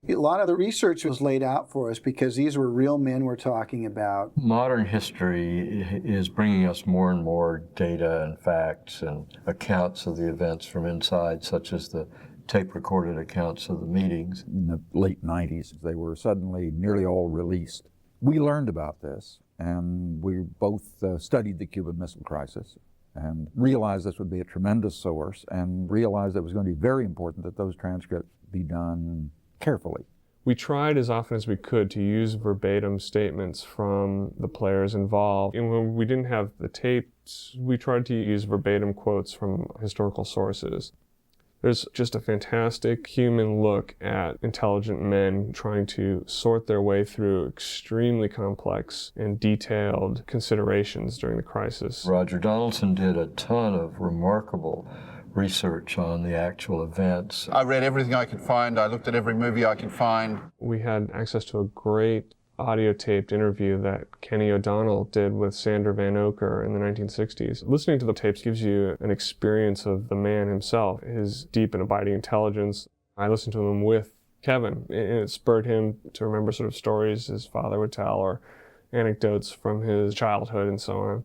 A lot of the research was laid out for us because these were real men we're talking about. Modern history is bringing us more and more data and facts and accounts of the events from inside, such as the tape-recorded accounts of the meetings. In the late 90s, they were suddenly nearly all released. We learned about this, and we both studied the Cuban Missile Crisis and realized this would be a tremendous source and realized it was going to be very important that those transcripts be done carefully. We tried as often as we could to use verbatim statements from the players involved. And when we didn't have the tapes, we tried to use verbatim quotes from historical sources. There's just a fantastic human look at intelligent men trying to sort their way through extremely complex and detailed considerations during the crisis. Roger Donaldson did a ton of remarkable research on the actual events. I read everything I could find. I looked at every movie I could find. We had access to a great audio-taped interview that Kenny O'Donnell did with Sander Van Oker in the 1960s. Listening to the tapes gives you an experience of the man himself, his deep and abiding intelligence. I listened to them with Kevin, and it spurred him to remember sort of stories his father would tell or anecdotes from his childhood and so on.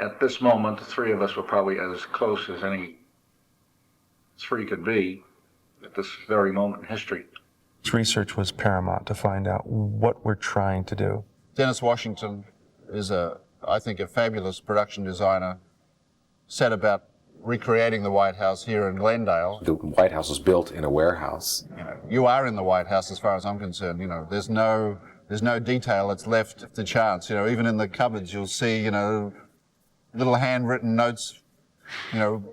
At this moment, the three of us were probably as close as any three could be at this very moment in history. Research was paramount to find out what we're trying to do. Dennis Washington is, I think, a fabulous production designer, set about recreating the White House here in Glendale. The White House was built in a warehouse. You are in the White House as far as I'm concerned. There's no detail that's left to chance. Even in the cupboards you'll see, little handwritten notes,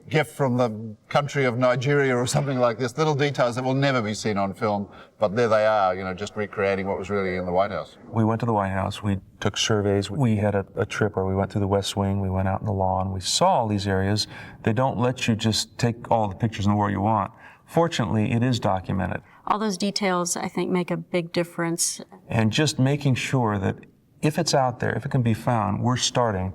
gift from the country of Nigeria or something like this, little details that will never be seen on film, but there they are, just recreating what was really in the White House. We went to the White House, we took surveys, we had a trip where we went through the West Wing, we went out in the lawn, we saw all these areas. They don't let you just take all the pictures in the world you want. Fortunately, it is documented. All those details, I think, make a big difference. And just making sure that if it's out there, if it can be found, we're starting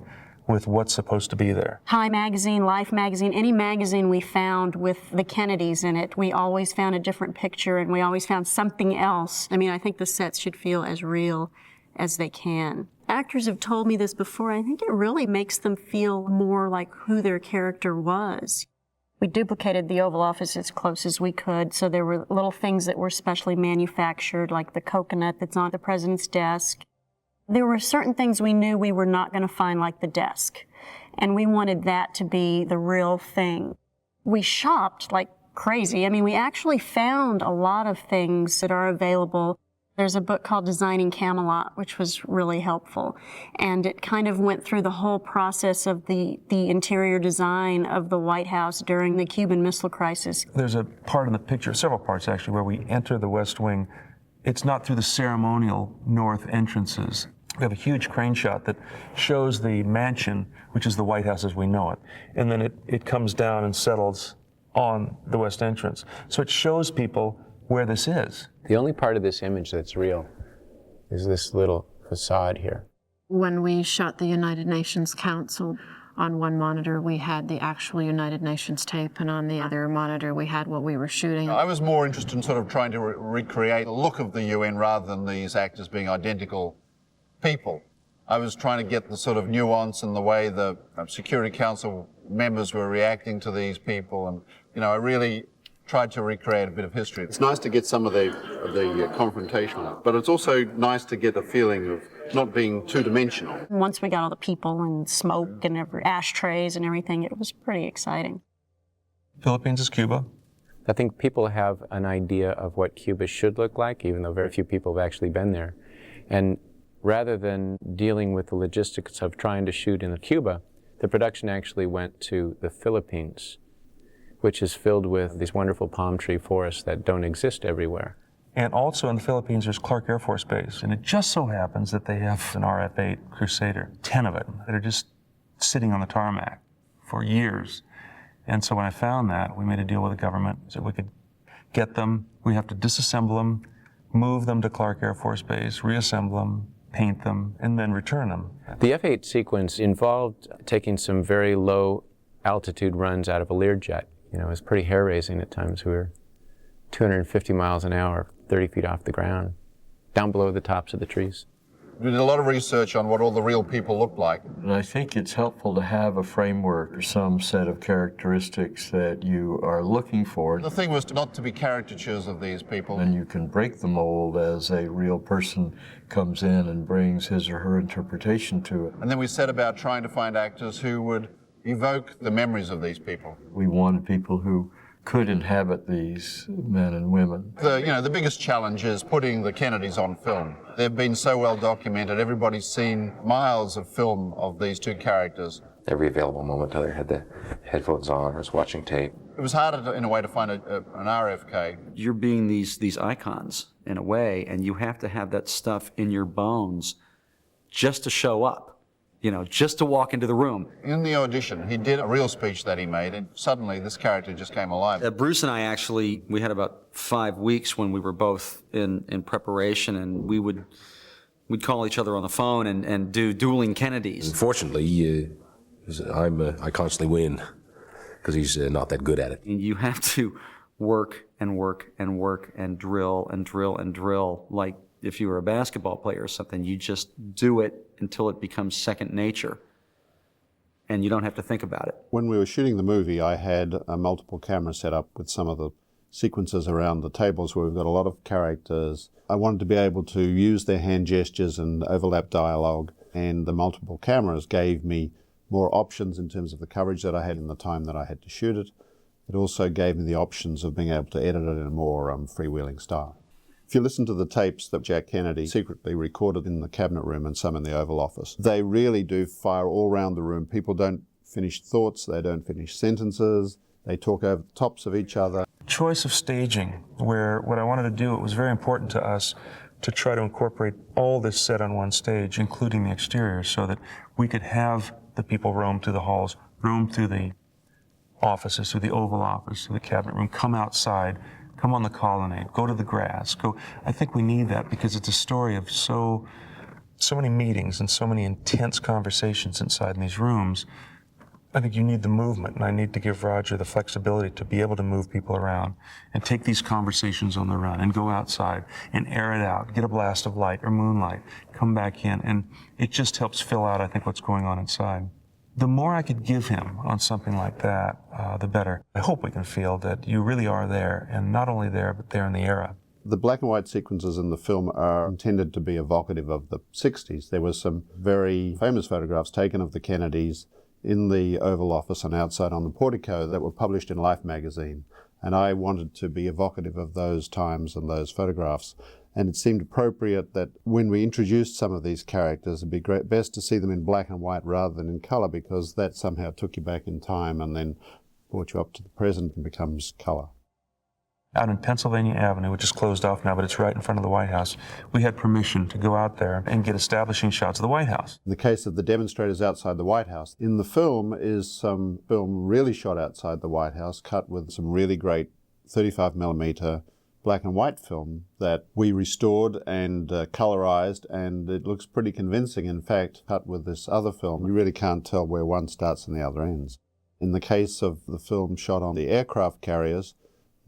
with what's supposed to be there. Time magazine, Life magazine, any magazine we found with the Kennedys in it, we always found a different picture and we always found something else. I think the sets should feel as real as they can. Actors have told me this before. I think it really makes them feel more like who their character was. We duplicated the Oval Office as close as we could, so there were little things that were specially manufactured, like the coconut that's on the president's desk. There were certain things we knew we were not going to find, like the desk, and we wanted that to be the real thing. We shopped like crazy. We actually found a lot of things that are available. There's a book called Designing Camelot, which was really helpful, and it kind of went through the whole process of the interior design of the White House during the Cuban Missile Crisis. There's a part in the picture, several parts actually, where we enter the West Wing. It's not through the ceremonial north entrances. We have a huge crane shot that shows the mansion, which is the White House as we know it, and then it comes down and settles on the west entrance. So it shows people where this is. The only part of this image that's real is this little facade here. When we shot the United Nations Council, on one monitor we had the actual United Nations tape, and on the other monitor we had what we were shooting. I was more interested in sort of trying to recreate the look of the UN rather than these actors being identical people. I was trying to get the sort of nuance and the way the Security Council members were reacting to these people, and I really tried to recreate a bit of history. It's nice to get some of the confrontation, but it's also nice to get a feeling of not being two-dimensional. Once we got all the people and smoke and ashtrays and everything, it was pretty exciting. Philippines is Cuba. I think people have an idea of what Cuba should look like, even though very few people have actually been there. And rather than dealing with the logistics of trying to shoot in Cuba, the production actually went to the Philippines, which is filled with these wonderful palm tree forests that don't exist everywhere. And also in the Philippines, there's Clark Air Force Base. And it just so happens that they have an RF-8 Crusader, 10 of it, that are just sitting on the tarmac for years. And so when I found that, we made a deal with the government so we could get them. We have to disassemble them, move them to Clark Air Force Base, reassemble them, paint them, and then return them. The F-8 sequence involved taking some very low altitude runs out of a Learjet. It was pretty hair-raising at times. We were 250 miles an hour 30 feet off the ground, down below the tops of the trees. We did a lot of research on what all the real people looked like. And I think it's helpful to have a framework or some set of characteristics that you are looking for. The thing was not to be caricatures of these people. And you can break the mold as a real person comes in and brings his or her interpretation to it. And then we set about trying to find actors who would evoke the memories of these people. We wanted people who could inhabit these men and women. The biggest challenge is putting the Kennedys on film. They've been so well documented. Everybody's seen miles of film of these two characters. Every available moment they had the headphones on or was watching tape. It was harder in a way to find an RFK. You're being these icons in a way, and you have to have that stuff in your bones just to show up. Just to walk into the room. In the audition, he did a real speech that he made, and suddenly this character just came alive. Bruce and I we had about 5 weeks when we were both in preparation, and we'd call each other on the phone and do dueling Kennedys. Unfortunately, I constantly win because he's not that good at it. And you have to work and work and work and drill and drill and drill. Like if you were a basketball player or something, you just do it until it becomes second nature, and you don't have to think about it. When we were shooting the movie, I had a multiple camera set up with some of the sequences around the tables where we've got a lot of characters. I wanted to be able to use their hand gestures and overlap dialogue, and the multiple cameras gave me more options in terms of the coverage that I had in the time that I had to shoot it. It also gave me the options of being able to edit it in a more freewheeling style. If you listen to the tapes that Jack Kennedy secretly recorded in the cabinet room and some in the Oval Office, they really do fire all around the room. People don't finish thoughts, they don't finish sentences, they talk over the tops of each other. Choice of staging, where what I wanted to do, it was very important to us to try to incorporate all this set on one stage, including the exterior, so that we could have the people roam through the halls, roam through the offices, through the Oval Office, through the cabinet room, come outside, come on the colonnade, go to the grass, go. I think we need that because it's a story of so many meetings and so many intense conversations inside in these rooms. I think you need the movement, and I need to give Roger the flexibility to be able to move people around and take these conversations on the run and go outside and air it out, get a blast of light or moonlight, come back in, and it just helps fill out, I think, what's going on inside. The more I could give him on something like that, the better. I hope we can feel that you really are there, and not only there, but there in the era. The black and white sequences in the film are intended to be evocative of the 60s. There were some very famous photographs taken of the Kennedys in the Oval Office and outside on the portico that were published in Life magazine. And I wanted to be evocative of those times and those photographs. And it seemed appropriate that when we introduced some of these characters, it'd be best to see them in black and white rather than in color, because that somehow took you back in time and then brought you up to the present and becomes color. Out in Pennsylvania Avenue, which is closed off now, but it's right in front of the White House, we had permission to go out there and get establishing shots of the White House. In the case of the demonstrators outside the White House, in the film is some film really shot outside the White House, cut with some really great 35mm black and white film that we restored and colorized, and it looks pretty convincing. In fact, cut with this other film, you really can't tell where one starts and the other ends. In the case of the film shot on the aircraft carriers,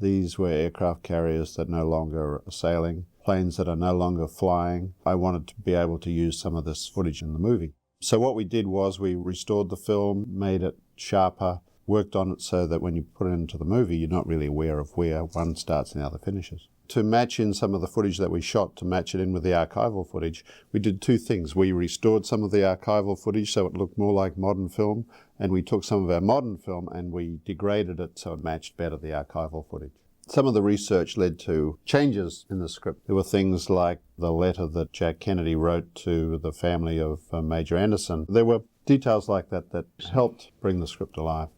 these were aircraft carriers that no longer are sailing, planes that are no longer flying. I wanted to be able to use some of this footage in the movie. So what we did was we restored the film, made it sharper, worked on it so that when you put it into the movie, you're not really aware of where one starts and the other finishes. To match in some of the footage that we shot, to match it in with the archival footage, we did two things. We restored some of the archival footage so it looked more like modern film, and we took some of our modern film and we degraded it so it matched better the archival footage. Some of the research led to changes in the script. There were things like the letter that Jack Kennedy wrote to the family of Major Anderson. There were details like that that helped bring the script alive.